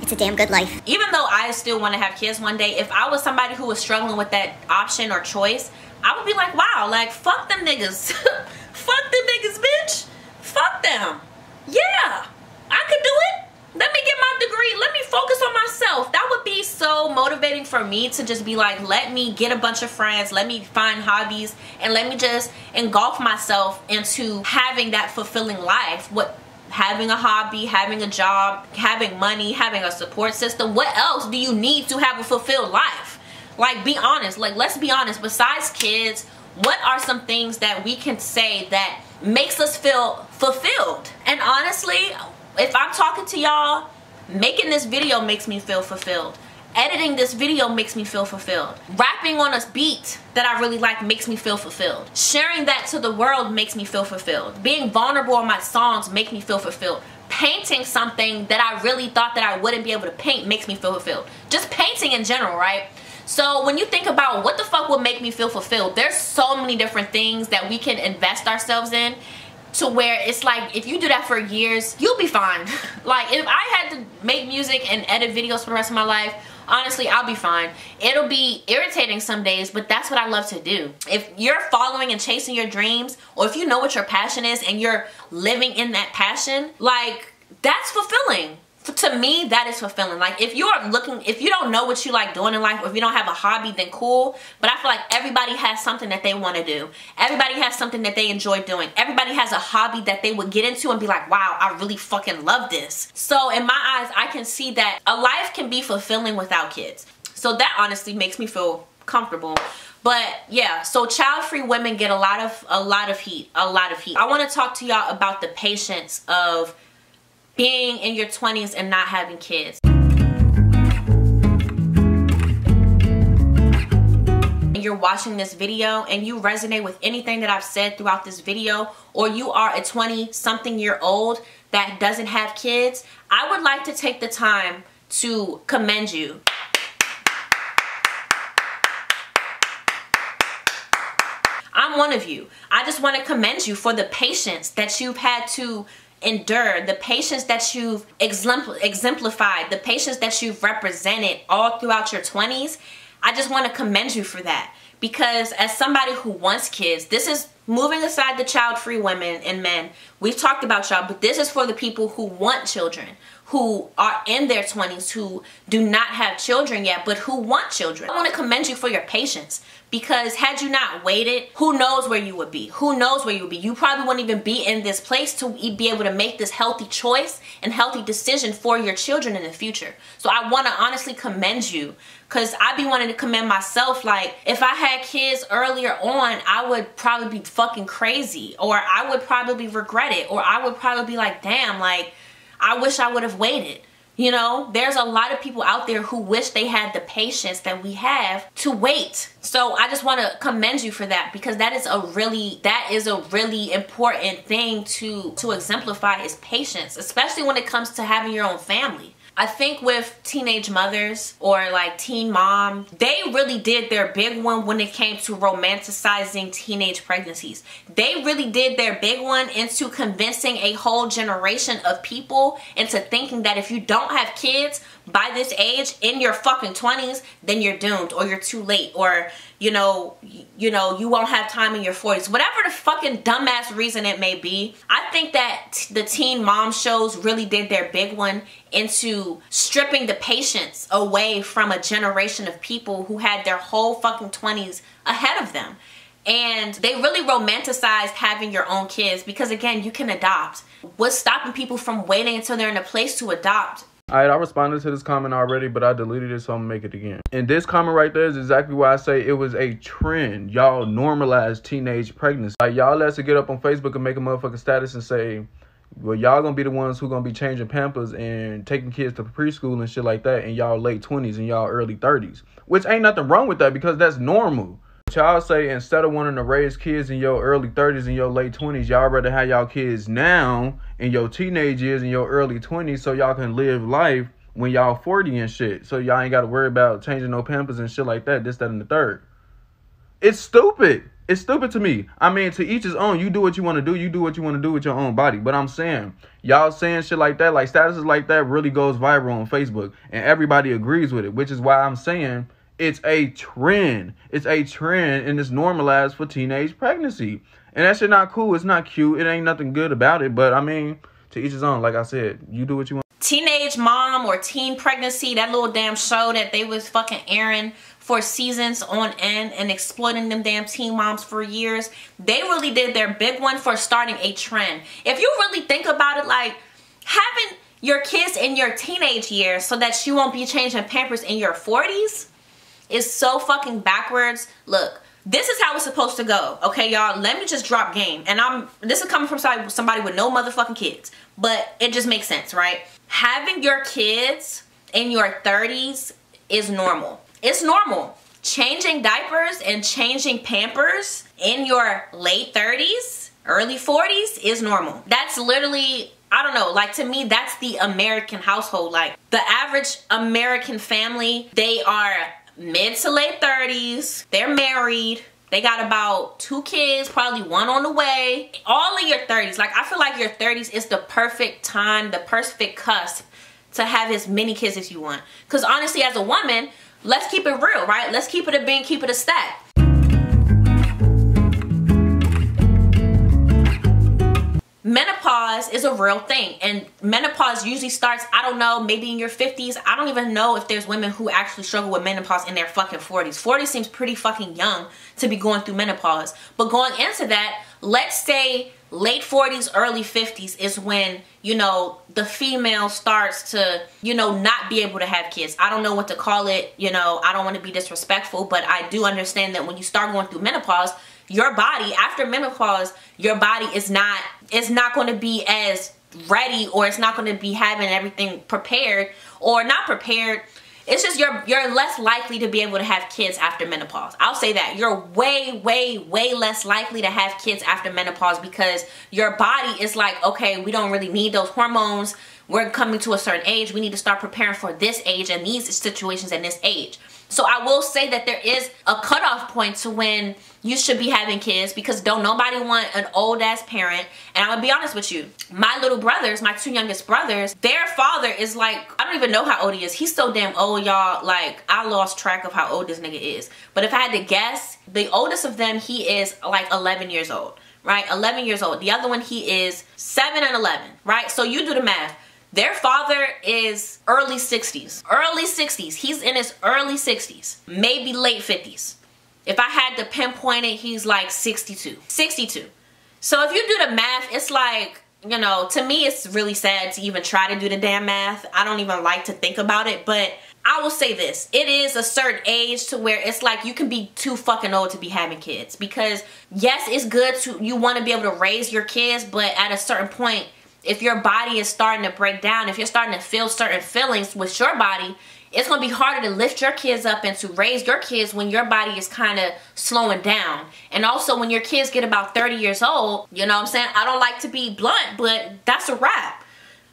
[SPEAKER 10] it's a damn good life.
[SPEAKER 7] Even though I still want to have kids one day, if I was somebody who was struggling with that option or choice, I would be like, wow, like, fuck them niggas. Fuck them niggas, bitch. Fuck them. Yeah, I could do it. Let me get my degree. Let me focus on myself. That would be so motivating for me to just be like, let me get a bunch of friends. Let me find hobbies. And let me just engulf myself into having that fulfilling life. Having a hobby, having a job, having money, having a support system. What else do you need to have a fulfilled life? Like, be honest. Like, let's be honest. Besides kids, what are some things that we can say that makes us feel fulfilled? And honestly, if I'm talking to y'all, making this video makes me feel fulfilled. Editing this video makes me feel fulfilled. Rapping on a beat that I really like makes me feel fulfilled. Sharing that to the world makes me feel fulfilled. Being vulnerable on my songs make me feel fulfilled. Painting something that I really thought that I wouldn't be able to paint makes me feel fulfilled. Just painting in general, right? So when you think about what the fuck would make me feel fulfilled, there's so many different things that we can invest ourselves in, to where it's like, if you do that for years, you'll be fine. Like, if I had to make music and edit videos for the rest of my life, honestly, I'll be fine. It'll be irritating some days, but that's what I love to do. If you're following and chasing your dreams, or if you know what your passion is and you're living in that passion, like, that's fulfilling. To me, that is fulfilling. Like, if you don't know what you like doing in life, or if you don't have a hobby, then cool. But I feel like everybody has something that they want to do. Everybody has something that they enjoy doing. Everybody has a hobby that they would get into and be like, wow, I really fucking love this. So in my eyes, I can see that a life can be fulfilling without kids. So that honestly makes me feel comfortable. But yeah, so child-free women get a lot of heat. I want to talk to y'all about the patience of being in your 20s and not having kids. And you're watching this video and you resonate with anything that I've said throughout this video, or you are a 20-something-year-old that doesn't have kids, I would like to take the time to commend you. I'm one of you. I just want to commend you for the patience that you've had to endure, the patience that you've exemplified, the patience that you've represented all throughout your 20s. I just want to commend you for that, because as somebody who wants kids, this is moving aside the child-free women and men. We've talked about y'all, but this is for the people who want children, who are in their 20s, who do not have children yet, but who want children. I want to commend you for your patience, because had you not waited, who knows where you would be? Who knows where you would be? You probably wouldn't even be in this place to be able to make this healthy choice and healthy decision for your children in the future. So I want to honestly commend you, because I be wanting to commend myself. Like, if I had kids earlier on, I would probably be fucking crazy, or I would probably regret it, or I would probably be like, damn, like, I wish I would have waited. You know, there's a lot of people out there who wish they had the patience that we have to wait. So I just want to commend you for that, because that is a really important thing to exemplify, is patience, especially when it comes to having your own family. I think with teenage mothers or like teen mom, they really did their big one when it came to romanticizing teenage pregnancies. They really did their big one into convincing a whole generation of people into thinking that if you don't have kids by this age in your fucking 20s, then you're doomed, or you're too late, or you won't have time in your 40s. Whatever the fucking dumbass reason it may be, I think that the teen mom shows really did their big one into stripping the patience away from a generation of people who had their whole fucking 20s ahead of them. And they really romanticized having your own kids because, again, you can adopt. What's stopping people from waiting until they're in a place to adopt?
[SPEAKER 4] Alright, I responded to this comment already, but I deleted it, so I'm gonna make it again. And this comment right there is exactly why I say it was a trend. Y'all normalized teenage pregnancy. Like, y'all let us get up on Facebook and make a motherfucking status and say, well, y'all gonna be the ones who gonna be changing Pampers and taking kids to preschool and shit like that in y'all late 20s and y'all early 30s. Which ain't nothing wrong with that because that's normal. Y'all say instead of wanting to raise kids in your early 30s and your late 20s, y'all rather have y'all kids now in your teenage years and your early 20s so y'all can live life when y'all 40 and shit. So y'all ain't got to worry about changing no Pampers and shit like that, this, that, and the third. It's stupid. It's stupid to me. I mean, to each his own. You do what you want to do. You do what you want to do with your own body. But I'm saying, y'all saying shit like that, like statuses like that really goes viral on Facebook. And everybody agrees with it, which is why I'm saying it's a trend. It's a trend and it's normalized for teenage pregnancy. And that shit not cool. It's not cute. It ain't nothing good about it. But I mean, to each his own. Like I said, you do what you want.
[SPEAKER 7] Teenage mom or teen pregnancy, that little damn show that they was fucking airing for seasons on end and exploiting them damn teen moms for years. They really did their big one for starting a trend. If you really think about it, like having your kids in your teenage years so that you won't be changing Pampers in your 40s is so fucking backwards. Look, this is how it's supposed to go, okay, y'all? Let me just drop game. And this is coming from somebody with no motherfucking kids, but it just makes sense, right? Having your kids in your 30s is normal. It's normal. Changing diapers and changing Pampers in your late 30s, early 40s is normal. That's literally, I don't know, like to me, that's the American household. Like the average American family, they are mid to late 30s, they're married, they got about 2 kids, probably 1 on the way. All in your 30s. Like I feel like your 30s is the perfect time, the perfect cusp to have as many kids as you want. Because honestly, as a woman, let's keep it real, right? Let's keep it a bean, keep it a stack. Menopause is a real thing, and menopause usually starts, I don't know, maybe in your 50s. I don't even know if there's women who actually struggle with menopause in their fucking 40s. 40 seems pretty fucking young to be going through menopause. But going into that, let's say late 40s, early 50s is when, you know, the female starts to, you know, not be able to have kids. I don't know what to call it, you know, I don't want to be disrespectful, but I do understand that when you start going through menopause, your body, after menopause, your body is not going to be as ready, or it's not going to be having everything prepared or not prepared. It's just you're less likely to be able to have kids after menopause. I'll say that. You're way, way, way less likely to have kids after menopause because your body is like, okay, we don't really need those hormones. We're coming to a certain age. We need to start preparing for this age and these situations and this age. So I will say that there is a cutoff point to when you should be having kids, because don't nobody want an old ass parent. And I'm gonna be honest with you, my little brothers, my 2 youngest brothers, their father is like, I don't even know how old he is. He's so damn old, y'all. Like, I lost track of how old this nigga is. But if I had to guess, the oldest of them, he is like 11 years old, right? 11 years old. The other one, he is 7 and 11, right? So you do the math. Their father is early 60s. Early 60s. He's in his early 60s. Maybe late 50s. If I had to pinpoint it, he's like 62. 62. So if you do the math, it's like, you know, to me it's really sad to even try to do the damn math. I don't even like to think about it, but I will say this. It is a certain age to where it's like you can be too fucking old to be having kids. Because yes, it's good to, you want to be able to raise your kids, but at a certain point, if your body is starting to break down, if you're starting to feel certain feelings with your body, it's going to be harder to lift your kids up and to raise your kids when your body is kind of slowing down. And also when your kids get about 30 years old, you know what I'm saying? I don't like to be blunt, but that's a wrap.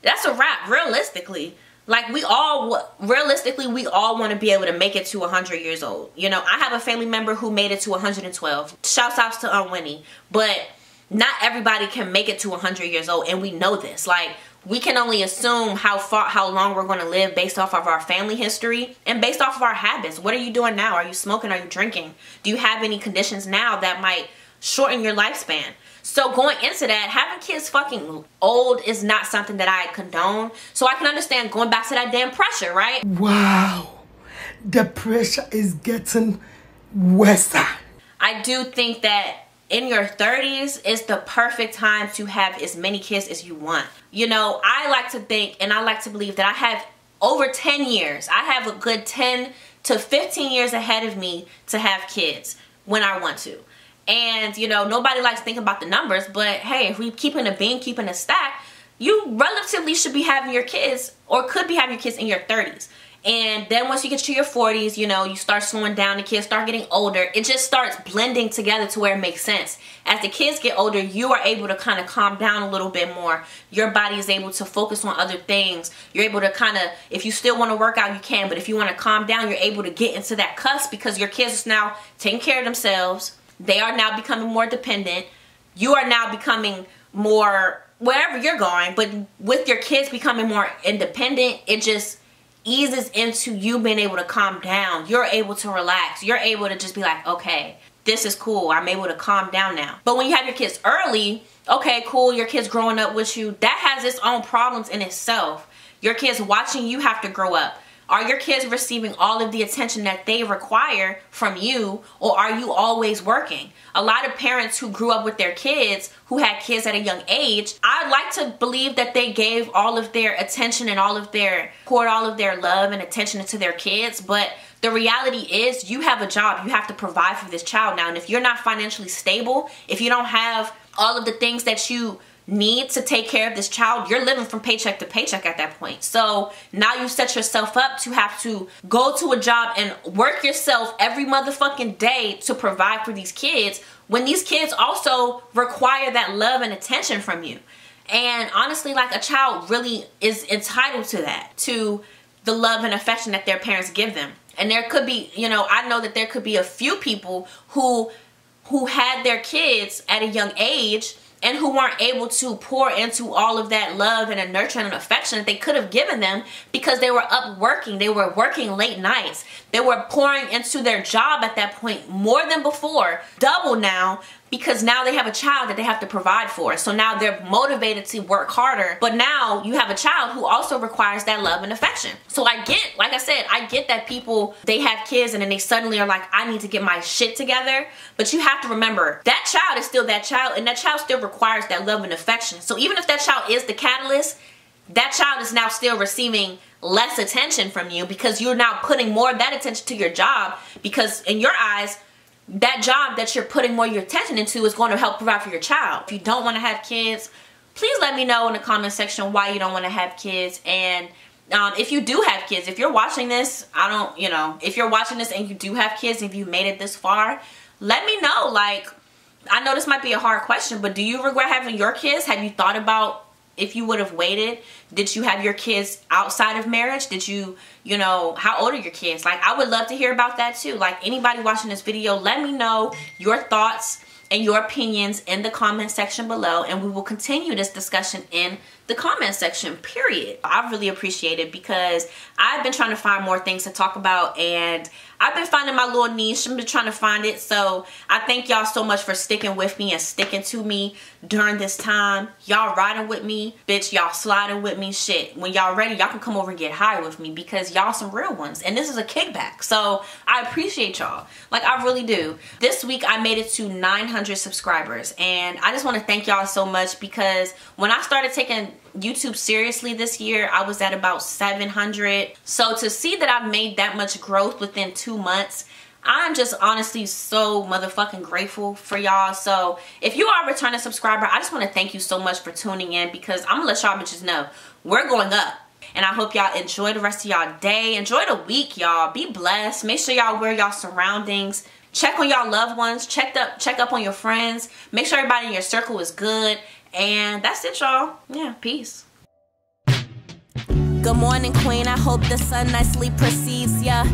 [SPEAKER 7] That's a wrap, realistically. Like, we all, realistically, we all want to be able to make it to 100 years old. You know, I have a family member who made it to 112. Shouts outs to Winnie. But not everybody can make it to 100 years old, and we know this. Like, we can only assume how long we're going to live based off of our family history and based off of our habits. What are you doing now? Are you smoking? Are you drinking? Do you have any conditions now that might shorten your lifespan? So going into that, having kids fucking old is not something that I condone. So I can understand going back to that damn pressure, right?
[SPEAKER 2] Wow. The pressure is getting worse.
[SPEAKER 7] I do think that in your 30s is the perfect time to have as many kids as you want. You know, I like to think and I like to believe that I have over 10 years. I have a good 10 to 15 years ahead of me to have kids when I want to. And, you know, nobody likes thinking about the numbers, but hey, if we keeping a bean, keeping a stack, you relatively should be having your kids, or could be having your kids in your 30s. And then once you get to your 40s, you know, you start slowing down, the kids start getting older. It just starts blending together to where it makes sense. As the kids get older, you are able to kind of calm down a little bit more. Your body is able to focus on other things. You're able to kind of, if you still want to work out, you can. But if you want to calm down, you're able to get into that cusp because your kids are now taking care of themselves. They are now becoming more dependent. You are now becoming more, wherever you're going, but with your kids becoming more independent, it just eases into you being able to calm down. You're able to relax. You're able to just be like, okay, this is cool. I'm able to calm down now. But when you have your kids early, okay, cool, your kids growing up with you, that has its own problems in itself. Your kids watching you have to grow up. Are your kids receiving all of the attention that they require from you, or are you always working? A lot of parents who grew up with their kids, who had kids at a young age, I'd like to believe that they gave all of their attention and poured all of their love and attention into their kids, but the reality is you have a job. You have to provide for this child now, and if you're not financially stable, if you don't have all of the things that you need to take care of this child, you're living from paycheck to paycheck at that point. So now you set yourself up to have to go to a job and work yourself every motherfucking day to provide for these kids, when these kids also require that love and attention from you. And honestly, like, a child really is entitled to that, to the love and affection that their parents give them. And there could be, you know, I know that there could be a few people who had their kids at a young age and who weren't able to pour into all of that love and a nurturing and affection that they could have given them because they were up working. They were working late nights. They were pouring into their job at that point more than before, double now, because now they have a child that they have to provide for. So now they're motivated to work harder. But now you have a child who also requires that love and affection. So I get, like I said, I get that people, they have kids and then they suddenly are like, I need to get my shit together. But you have to remember, that child is still that child, and that child still requires that love and affection. So even if that child is the catalyst, that child is now still receiving less attention from you because you're now putting more of that attention to your job, because in your eyes, that job that you're putting more of your attention into is going to help provide for your child. If you don't want to have kids, please let me know in the comment section why you don't want to have kids. And if you do have kids, if you're watching this, if you're watching this and you do have kids, if you made it this far, let me know. Like, I know this might be a hard question, but do you regret having your kids? Have you thought about if you would have waited? Did you have your kids outside of marriage? Did you, how old are your kids? Like, I would love to hear about that too. Like, anybody watching this video, let me know your thoughts and your opinions in the comment section below, and we will continue this discussion in the comment section, period. I really appreciate it because I've been trying to find more things to talk about, and I've been finding my little niche. I've been trying to find it. So I thank y'all so much for sticking with me and sticking to me during this time. Y'all riding with me, bitch. Y'all sliding with me. Shit, when y'all ready, y'all can come over and get high with me because y'all some real ones, and this is a kickback. So I appreciate y'all. Like, I really do. This week I made it to 900 subscribers, and I just want to thank y'all so much because when I started taking YouTube seriously this year, I was at about 700. So to see that I've made that much growth within 2 months, I'm just honestly so motherfucking grateful for y'all. So if you are a returning subscriber, I just want to thank you so much for tuning in, because I'm gonna let y'all bitches know we're going up. And I hope y'all enjoy the rest of y'all day. Enjoy the week, y'all. Be blessed. Make sure y'all wear y'all surroundings. Check on y'all loved ones. Check up on your friends. Make sure everybody in your circle is good. And that's it, y'all. Yeah, peace.
[SPEAKER 20] Good morning, queen. I hope the sun nicely precedes ya.